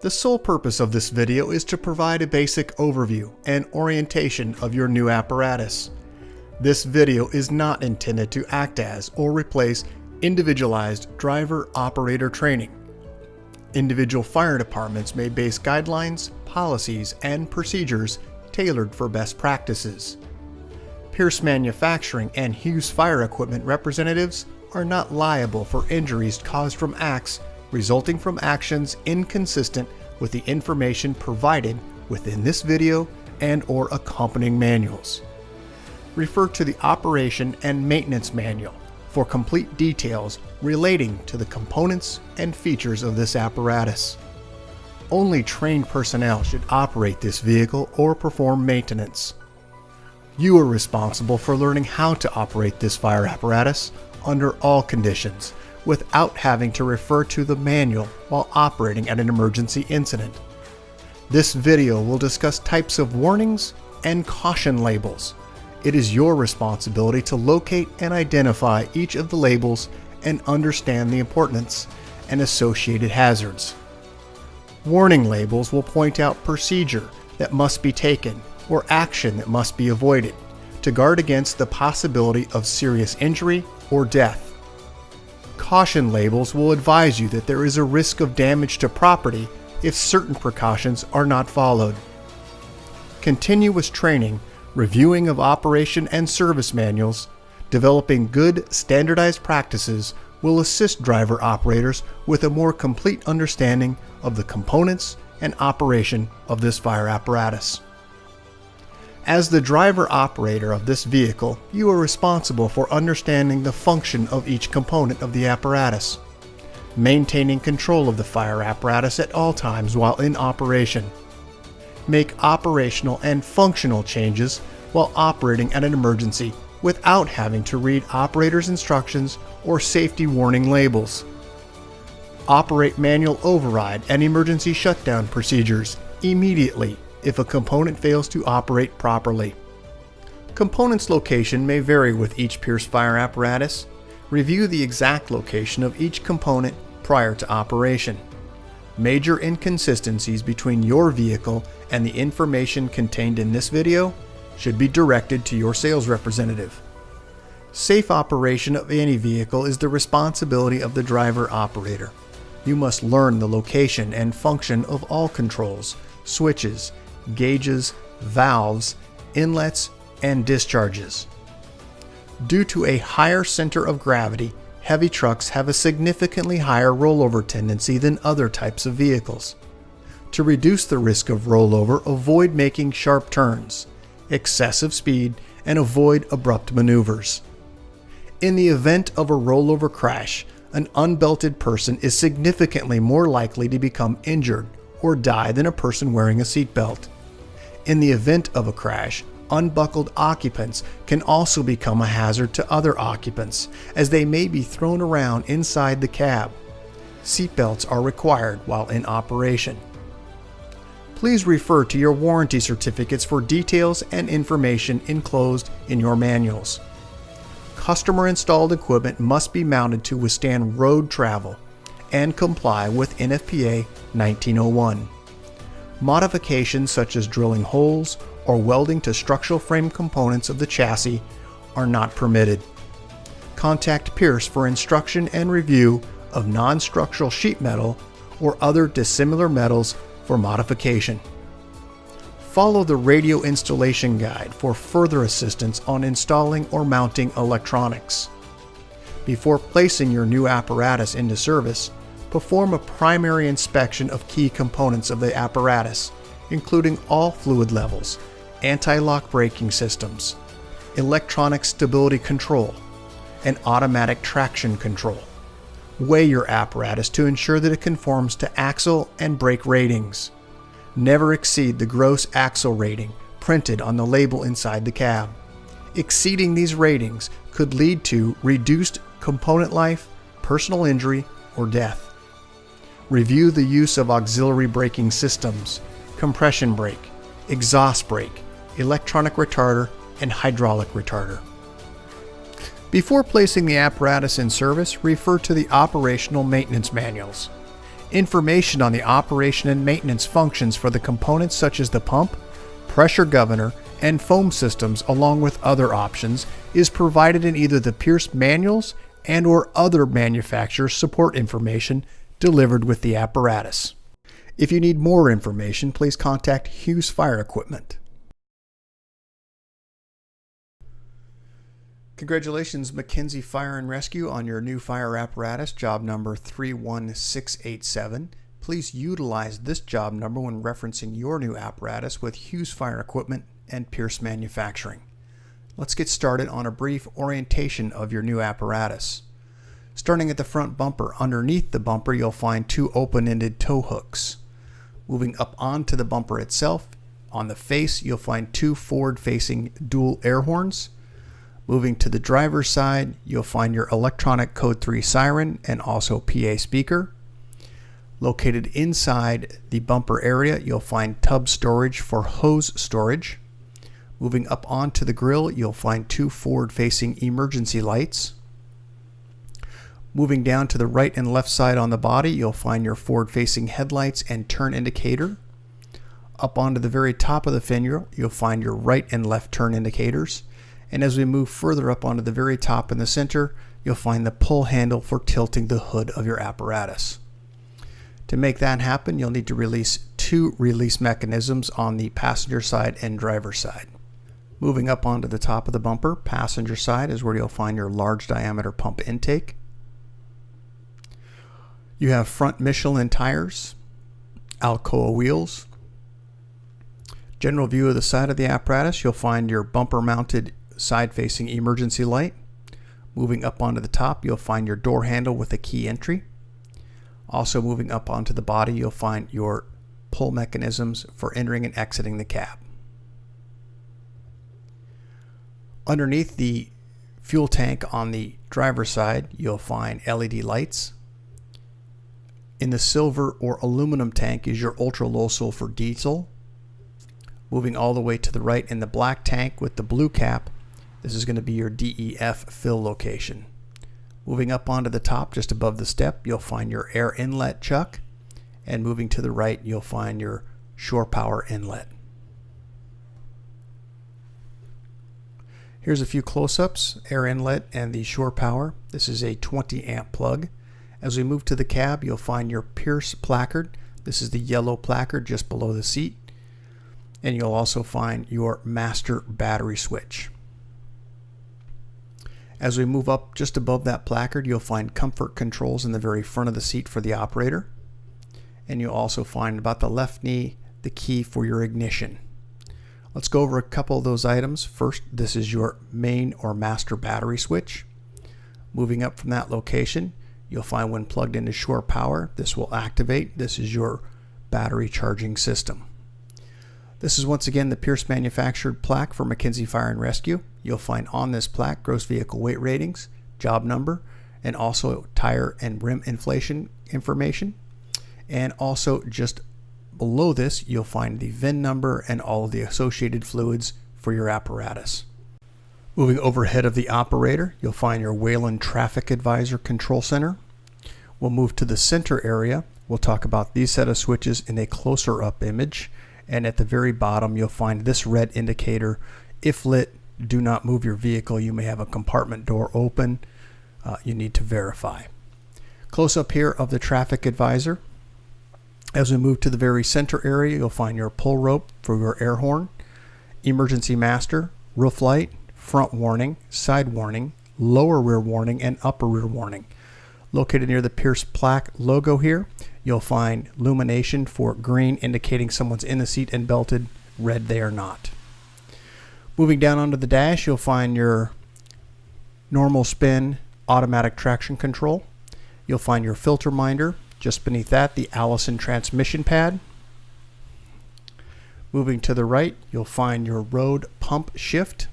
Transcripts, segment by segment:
The sole purpose of this video is to provide a basic overview and orientation of your new apparatus. This video is not intended to act as or replace individualized driver-operator training. Individual fire departments may base guidelines, policies, and procedures tailored for best practices. Pierce Manufacturing and Hughes Fire Equipment representatives are not liable for injuries caused from acts resulting from actions inconsistent with the information provided within this video and/or accompanying manuals. Refer to the Operation and Maintenance Manual for complete details relating to the components and features of this apparatus. Only trained personnel should operate this vehicle or perform maintenance. You are responsible for learning how to operate this fire apparatus under all conditions without having to refer to the manual while operating at an emergency incident. This video will discuss types of warnings and caution labels. It is your responsibility to locate and identify each of the labels and understand the importance and associated hazards. Warning labels will point out procedure that must be taken or action that must be avoided to guard against the possibility of serious injury or death. Caution labels will advise you that there is a risk of damage to property if certain precautions are not followed. Continuous training, reviewing of operation and service manuals, developing good standardized practices will assist driver operators with a more complete understanding of the components and operation of this fire apparatus. As the driver operator of this vehicle, you are responsible for understanding the function of each component of the apparatus, maintaining control of the fire apparatus at all times while in operation. Make operational and functional changes while operating at an emergency without having to read operator's instructions or safety warning labels. Operate manual override and emergency shutdown procedures immediately if a component fails to operate properly. Components location may vary with each Pierce fire apparatus. Review the exact location of each component prior to operation. Major inconsistencies between your vehicle and the information contained in this video should be directed to your sales representative. Safe operation of any vehicle is the responsibility of the driver operator. You must learn the location and function of all controls, switches, gauges, valves, inlets, and discharges. Due to a higher center of gravity, heavy trucks have a significantly higher rollover tendency than other types of vehicles. To reduce the risk of rollover, avoid making sharp turns, excessive speed, and avoid abrupt maneuvers. In the event of a rollover crash, an unbelted person is significantly more likely to become injured or die than a person wearing a seatbelt. In the event of a crash, unbuckled occupants can also become a hazard to other occupants, as they may be thrown around inside the cab. Seatbelts are required while in operation. Please refer to your warranty certificates for details and information enclosed in your manuals. Customer-installed equipment must be mounted to withstand road travel and comply with NFPA 1901. Modifications such as drilling holes or welding to structural frame components of the chassis are not permitted. Contact Pierce for instruction and review of non-structural sheet metal or other dissimilar metals for modification. Follow the radio installation guide for further assistance on installing or mounting electronics. Before placing your new apparatus into service, perform a primary inspection of key components of the apparatus, including all fluid levels, anti-lock braking systems, electronic stability control, and automatic traction control. Weigh your apparatus to ensure that it conforms to axle and brake ratings. Never exceed the gross axle rating printed on the label inside the cab. Exceeding these ratings could lead to reduced component life, personal injury, or death. Review the use of auxiliary braking systems, compression brake, exhaust brake, electronic retarder, and hydraulic retarder. Before placing the apparatus in service, refer to the operational maintenance manuals. Information on the operation and maintenance functions for the components such as the pump, pressure governor, and foam systems, along with other options, is provided in either the Pierce manuals and/or other manufacturer support information delivered with the apparatus. If you need more information, please contact Hughes Fire Equipment. Congratulations, McKenzie Fire and Rescue, on your new fire apparatus, job number 31687. Please utilize this job number when referencing your new apparatus with Hughes Fire Equipment and Pierce Manufacturing. Let's get started on a brief orientation of your new apparatus. Starting at the front bumper, underneath the bumper you'll find two open-ended tow hooks. Moving up onto the bumper itself, on the face you'll find two forward-facing dual air horns. Moving to the driver's side, you'll find your electronic code 3 siren and also PA speaker. Located inside the bumper area, you'll find tub storage for hose storage. Moving up onto the grill, you'll find two forward-facing emergency lights. Moving down to the right and left side on the body, you'll find your forward-facing headlights and turn indicator. Up onto the very top of the fender, you'll find your right and left turn indicators. And as we move further up onto the very top in the center, you'll find the pull handle for tilting the hood of your apparatus. To make that happen, you'll need to release two release mechanisms on the passenger side and driver side. Moving up onto the top of the bumper, passenger side, is where you'll find your large diameter pump intake. You have front Michelin tires, Alcoa wheels. General view of the side of the apparatus, you'll find your bumper mounted side-facing emergency light. Moving up onto the top, you'll find your door handle with a key entry. Also moving up onto the body, you'll find your pull mechanisms for entering and exiting the cab. Underneath the fuel tank on the driver's side, you'll find LED lights. In the silver or aluminum tank is your ultra-low sulfur diesel. Moving all the way to the right in the black tank with the blue cap, this is going to be your DEF fill location. Moving up onto the top, just above the step, you'll find your air inlet chuck. And moving to the right, you'll find your shore power inlet. Here's a few close-ups, air inlet and the shore power. This is a 20 amp plug. As we move to the cab, you'll find your Pierce placard. This is the yellow placard just below the seat. And you'll also find your master battery switch. As we move up just above that placard, you'll find comfort controls in the very front of the seat for the operator. And you'll also find about the left knee the key for your ignition. Let's go over a couple of those items. First, this is your main or master battery switch. Moving up from that location, you'll find when plugged into shore power, this will activate. This is your battery charging system. This is once again the Pierce manufactured plaque for McKenzie Fire and Rescue. You'll find on this plaque gross vehicle weight ratings, job number, and also tire and rim inflation information. And also just below this, you'll find the VIN number and all of the associated fluids for your apparatus. Moving overhead of the operator, you'll find your Wayland Traffic Advisor Control Center. We'll move to the center area. We'll talk about these set of switches in a closer up image. And at the very bottom, you'll find this red indicator. If lit, do not move your vehicle. You may have a compartment door open. You need to verify. Close up here of the traffic advisor. As we move to the very center area, you'll find your pull rope for your air horn, emergency master, roof light, front warning, side warning, lower rear warning, and upper rear warning. Located near the Pierce plaque logo here, you'll find illumination for green indicating someone's in the seat and belted, red they are not. Moving down onto the dash, you'll find your normal spin automatic traction control. You'll find your filter minder. Just beneath that, the Allison transmission pad. Moving to the right, you'll find your road pump shift.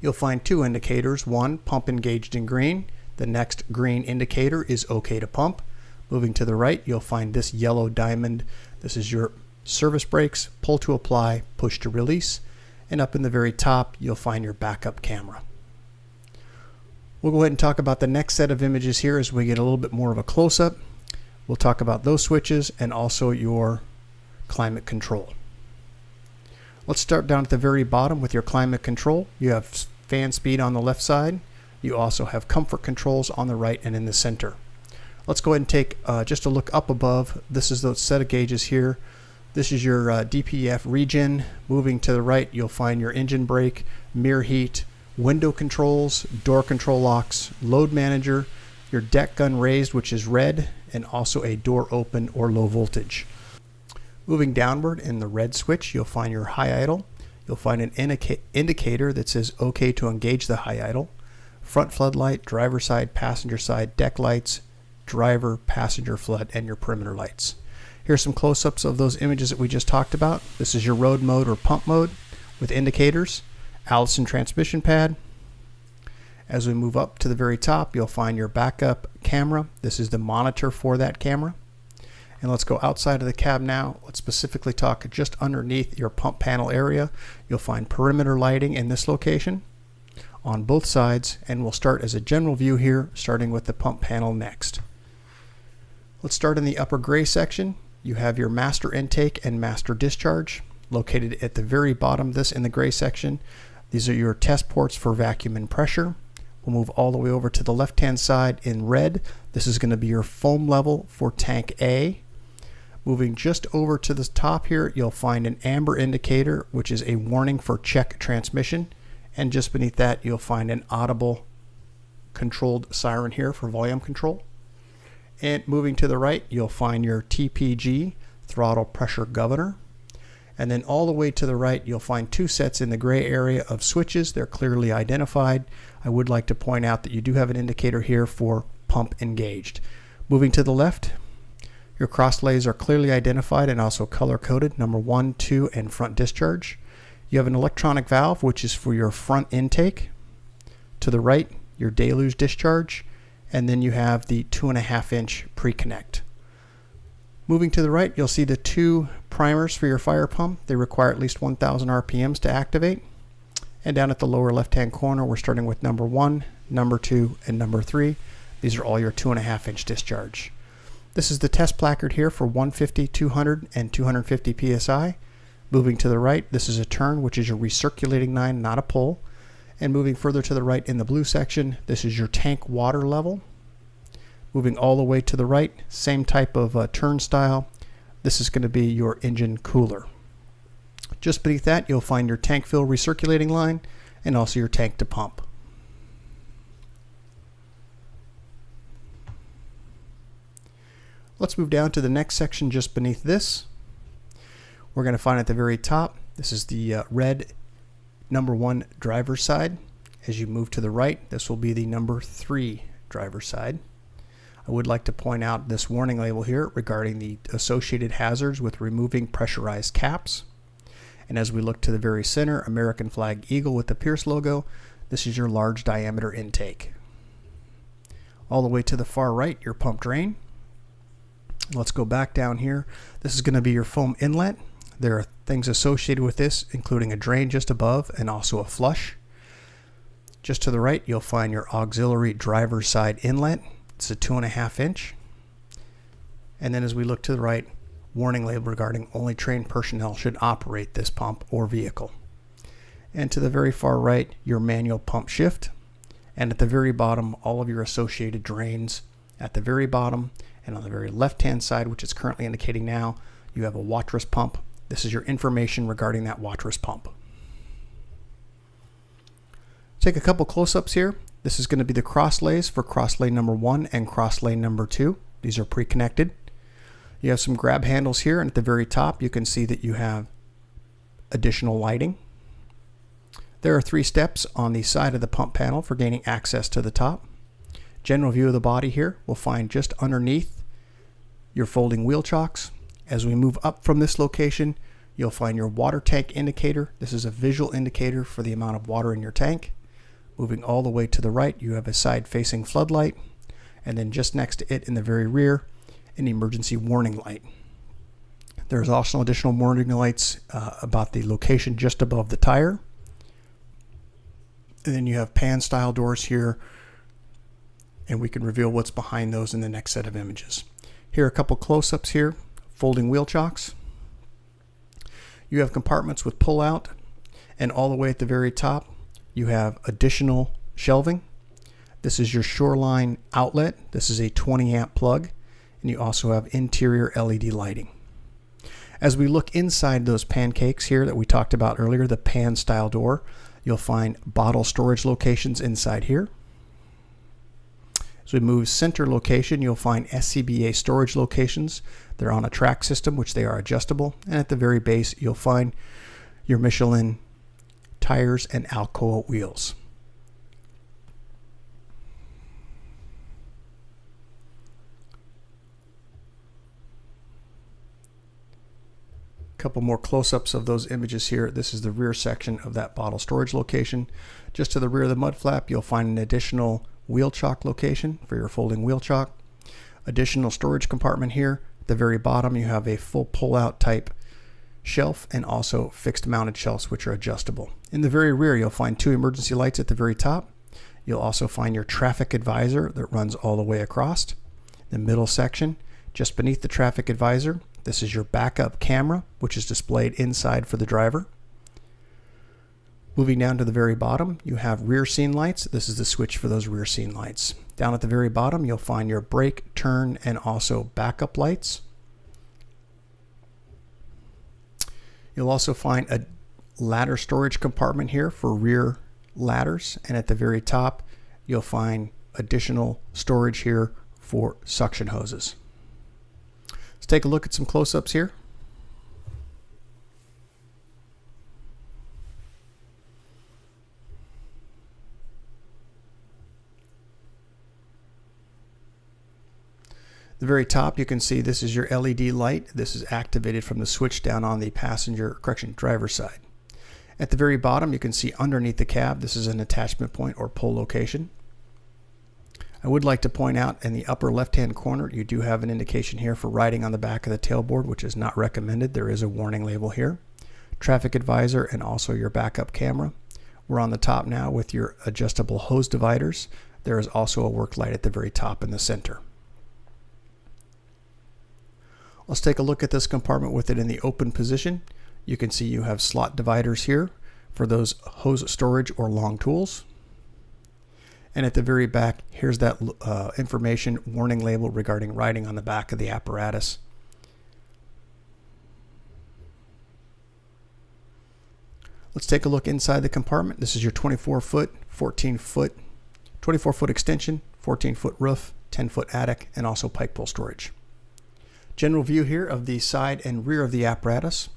You'll find two indicators. One, pump engaged in green. The next green indicator is OK to pump. Moving to the right, you'll find this yellow diamond. This is your service brakes, pull to apply, push to release. And up in the very top, you'll find your backup camera. We'll go ahead and talk about the next set of images here as we get a little bit more of a close-up. We'll talk about those switches and also your climate control. Let's start down at the very bottom with your climate control. You have fan speed on the left side. You also have comfort controls on the right and in the center. Let's go ahead and take just a look up above. This is the set of gauges here. This is your DPF regen. Moving to the right, you'll find your engine brake, mirror heat, window controls, door control locks, load manager, your deck gun raised, which is red, and also a door open or low voltage. Moving downward in the red switch, you'll find your high idle. You'll find an indicator that says OK to engage the high idle. Front floodlight, driver side, passenger side, deck lights, driver, passenger flood, and your perimeter lights. Here's some close-ups of those images that we just talked about. This is your road mode or pump mode with indicators, Allison transmission pad. As we move up to the very top, you'll find your backup camera. This is the monitor for that camera. And let's go outside of the cab now. Let's specifically talk just underneath your pump panel area. You'll find perimeter lighting in this location on both sides, and we'll start as a general view here, starting with the pump panel next. Let's start in the upper gray section. You have your master intake and master discharge located at the very bottom of this in the gray section. These are your test ports for vacuum and pressure. We'll move all the way over to the left-hand side in red. This is going to be your foam level for tank A. Moving just over to the top here, you'll find an amber indicator, which is a warning for check transmission. And just beneath that, you'll find an audible controlled siren here for volume control. And moving to the right, you'll find your TPG, throttle pressure governor. And then all the way to the right, you'll find two sets in the gray area of switches. They're clearly identified. I would like to point out that you do have an indicator here for pump engaged. Moving to the left, your cross lays are clearly identified and also color coded, number 1, 2, and front discharge. You have an electronic valve, which is for your front intake. To the right, your deluge discharge, and then you have the 2.5-inch pre-connect. Moving to the right, you'll see the two primers for your fire pump. They require at least 1,000 RPMs to activate. And down at the lower left-hand corner, we're starting with number 1, number 2, and number 3. These are all your 2.5-inch discharge. This is the test placard here for 150, 200, and 250 psi. Moving to the right, this is a turn, which is your recirculating line, not a pull. And moving further to the right in the blue section, this is your tank water level. Moving all the way to the right, same type of turn style. This is going to be your engine cooler. Just beneath that, you'll find your tank fill recirculating line and also your tank to pump. Let's move down to the next section just beneath this. We're going to find at the very top, this is the red number 1 driver's side. As you move to the right, this will be the number 3 driver's side. I would like to point out this warning label here regarding the associated hazards with removing pressurized caps. And as we look to the very center, American flag eagle with the Pierce logo, this is your large diameter intake. All the way to the far right, your pump drain. Let's go back down here. This is going to be your foam inlet. There are things associated with this, including a drain just above and also a flush. Just to the right, you'll find your auxiliary driver's side inlet. It's a 2.5-inch. And then as we look to the right, warning label regarding only trained personnel should operate this pump or vehicle. And to the very far right, your manual pump shift. And at the very bottom, all of your associated drains. At the very bottom and on the very left-hand side, which is currently indicating now, you have a wattress pump. This is your information regarding that wattress pump. Take a couple close-ups here. This is going to be the cross lays for cross lay number 1 and cross lay number 2. These are pre-connected. You have some grab handles here, and at the very top you can see that you have additional lighting. There are 3 steps on the side of the pump panel for gaining access to the top. General view of the body here, we'll find just underneath your folding wheel chocks. As we move up from this location, you'll find your water tank indicator. This is a visual indicator for the amount of water in your tank. Moving all the way to the right, you have a side-facing floodlight, and then just next to it in the very rear, an emergency warning light. There's also additional warning lights about the location just above the tire. And then you have pan-style doors here, and we can reveal what's behind those in the next set of images. Here are a couple close-ups here. Folding wheel chocks. You have compartments with pull-out, and all the way at the very top you have additional shelving. This is your Shoreline outlet. This is a 20 amp plug, and you also have interior LED lighting. As we look inside those pancakes here that we talked about earlier, the pan style door, you'll find bottle storage locations inside here. As we move center location, you'll find SCBA storage locations. They're on a track system, which they are adjustable. And at the very base, you'll find your Michelin tires and Alcoa wheels. Couple more close-ups of those images here. This is the rear section of that bottle storage location. Just to the rear of the mud flap, you'll find an additional wheel chock location for your folding wheel chock. Additional storage compartment here. At the very bottom, you have a full pull-out type shelf and also fixed mounted shelves, which are adjustable. In the very rear, you'll find 2 emergency lights at the very top. You'll also find your traffic advisor that runs all the way across. The middle section, just beneath the traffic advisor, this is your backup camera, which is displayed inside for the driver. Moving down to the very bottom, you have rear scene lights. This is the switch for those rear scene lights. Down at the very bottom, you'll find your brake, turn, and also backup lights. You'll also find a ladder storage compartment here for rear ladders. And at the very top, you'll find additional storage here for suction hoses. Let's take a look at some close-ups here. The very top, you can see this is your LED light. This is activated from the switch down on the driver's side. At the very bottom, you can see underneath the cab, this is an attachment point or pull location. I would like to point out in the upper left-hand corner, you do have an indication here for riding on the back of the tailboard, which is not recommended. There is a warning label here. Traffic advisor and also your backup camera. We're on the top now with your adjustable hose dividers. There is also a work light at the very top in the center. Let's take a look at this compartment with it in the open position. You can see you have slot dividers here for those hose storage or long tools. And at the very back, here's that information warning label regarding riding on the back of the apparatus. Let's take a look inside the compartment. This is your 24-foot, 24-foot extension, 14-foot roof, 10-foot attic, and also pike pole storage. General view here of the side and rear of the apparatus.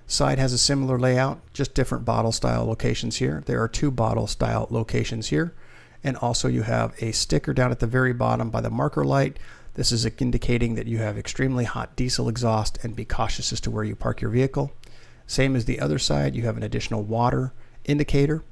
Side has a similar layout, just different bottle style locations here. There are 2 bottle style locations here. And also you have a sticker down at the very bottom by the marker light. This is indicating that you have extremely hot diesel exhaust and be cautious as to where you park your vehicle. Same as the other side, you have an additional water indicator,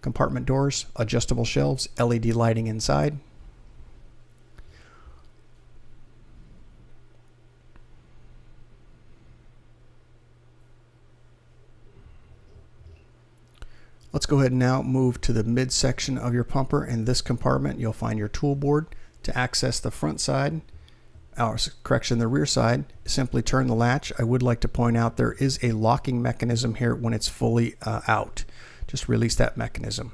compartment doors, adjustable shelves, LED lighting inside. Let's go ahead and now move to the midsection of your pumper. In this compartment, you'll find your tool board. To access the front side, the rear side, simply turn the latch. I would like to point out there is a locking mechanism here when it's fully out. Just release that mechanism.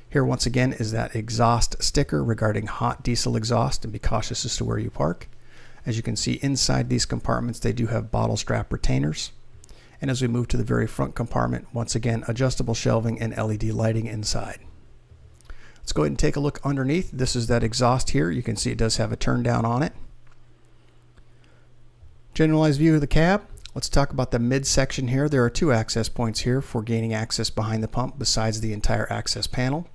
Here once again is that exhaust sticker regarding hot diesel exhaust, and be cautious as to where you park. As you can see inside these compartments, they do have bottle strap retainers. And as we move to the very front compartment, once again, adjustable shelving and LED lighting inside. Let's go ahead and take a look underneath. This is that exhaust here. You can see it does have a turn down on it. Generalized view of the cab. Let's talk about the midsection here. There are 2 access points here for gaining access behind the pump besides the entire access panel.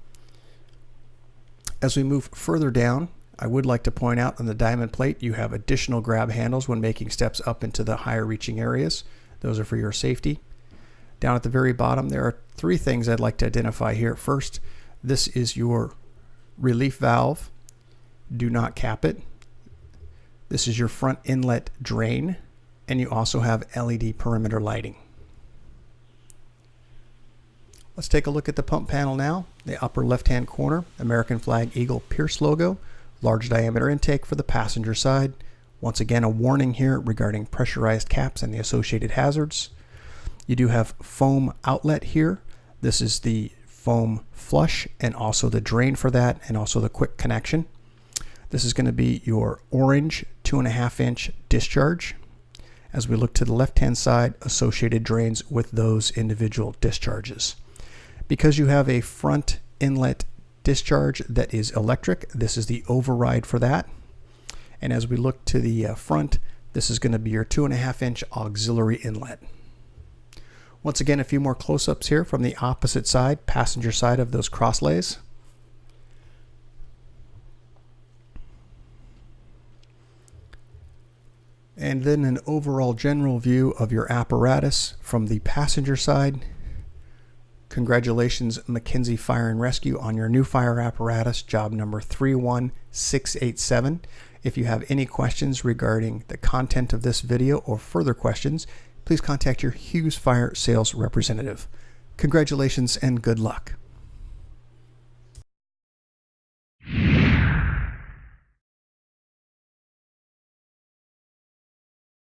As we move further down, I would like to point out on the diamond plate, you have additional grab handles when making steps up into the higher reaching areas. Those are for your safety. Down at the very bottom, there are 3 things I'd like to identify here. First, this is your relief valve. Do not cap it. This is your front inlet drain, and you also have LED perimeter lighting. Let's take a look at the pump panel now. The upper left-hand corner, American flag Eagle Pierce logo, large diameter intake for the passenger side, Once again, a warning here regarding pressurized caps and the associated hazards. You do have foam outlet here. This is the foam flush and also the drain for that, and also the quick connection. This is going to be your orange 2.5-inch discharge. As we look to the left-hand side, associated drains with those individual discharges. Because you have a front inlet discharge that is electric, this is the override for that. And as we look to the front, this is going to be your 2.5-inch auxiliary inlet. Once again, a few more close-ups here from the opposite side, passenger side of those crosslays. And then an overall general view of your apparatus from the passenger side. Congratulations, McKenzie Fire and Rescue, on your new fire apparatus, job number 31687. If you have any questions regarding the content of this video or further questions, please contact your Hughes Fire sales representative. Congratulations and good luck.